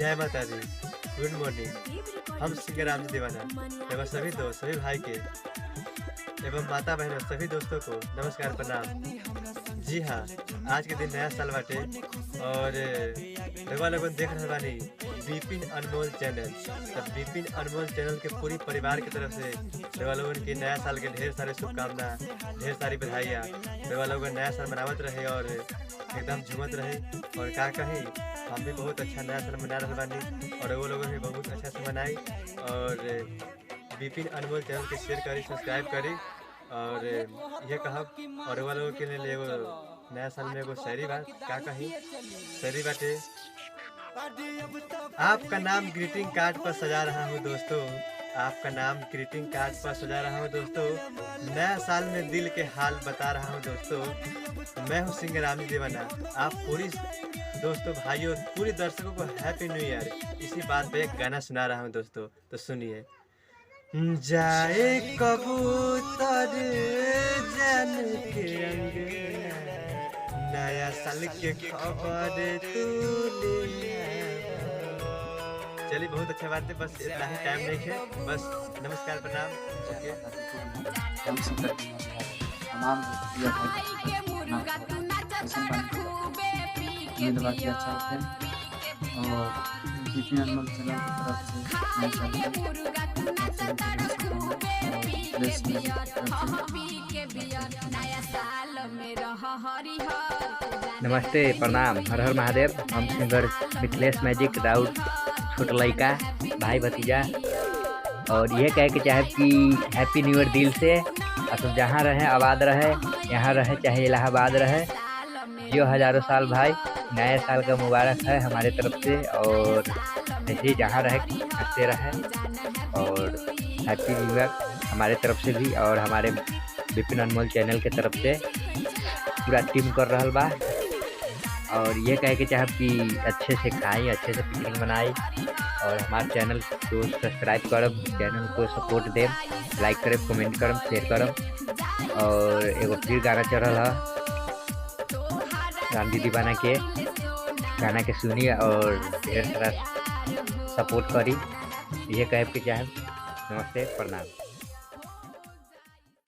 जय माता दी, good morning. हम सिंगर राम जी दीवाना एवं सभी दोस्त, सभी भाई के एवं माता बहनों सभी दोस्तों को नमस्कार, प्रणाम। जी हाँ, आज के दिन नया साल बाटे और रउआ लोगन देख रहे बानी विपिन अनमोल चैनल। तब विपिन अनमोल चैनल के पूरी परिवार की तरफ से रउआ लोगन के नया साल के ढेर सारे शुभकामना, ढेर सारी बधाइयाँ। रउआ लोगन नया साल मनावत रहे और एकदम झूमत रहे। और का कहीं हम भी बहुत अच्छा नया साल मना रहे बानी और वो लोगों भी बहुत अच्छा से मनाई। और विपिन अनमोल चैनल के शेयर करी, सब्सक्राइब करी और ये कहब। और वो लोगों के लिए एगो नया साल में एगो शायरी बात का कही, शायरी बाटे। आपका नाम ग्रीटिंग कार्ड पर सजा रहा हूँ दोस्तों, आपका नाम ग्रीटिंग कार्ड पर सजा रहा हूँ दोस्तों। नया साल में दिल के हाल बता रहा हूँ दोस्तों। मैं हूँ सिंगर राम जी दीवाना। आप पूरी दोस्तों, भाइयों, पूरे दर्शकों को हैप्पी न्यू ईयर। इसी बात पे एक गाना सुना रहा हूँ दोस्तों, तो सुनिए। जाए कबूतर जन के अंगना, नया साल के खबर तू ले। चलिए, बहुत अच्छा बात है, बस इतना ही, टाइम नहीं है। बस नमस्कार, प्रणाम। नमस्ते, प्रणाम, हर हर महादेव। हम सिंगर मिथिलेश मैजिक राउत, छोटा लड़का, भाई भतीजा। और ये कह के चाहे कि हैप्पी न्यू ईयर दिल से। तो जहाँ रहे आबाद रहे, यहाँ रहे चाहे इलाहाबाद रहे, जियो हजारों साल भाई। नए साल का मुबारक है हमारे तरफ से। और ऐसे जहाँ रहे हंसते रहे। और हैप्पी न्यू ईयर हमारे तरफ से भी और हमारे विपिन अनमोल चैनल के तरफ से पूरा टीम कर रहा बा। और ये कह के चाहे कि अच्छे से खाई, अच्छे से पिकनिक मनाई। और हमारे चैनल को सब्सक्राइब करब, चैनल को सपोर्ट दें, लाइक करब, कमेंट करब, शेयर करब। और एगो फिर गाना चढ़ल है राम जी दीवाना के, गाना के सुनिए और ढेर सारा सपोर्ट करी। ये कह के चाहे। नमस्ते, प्रणाम।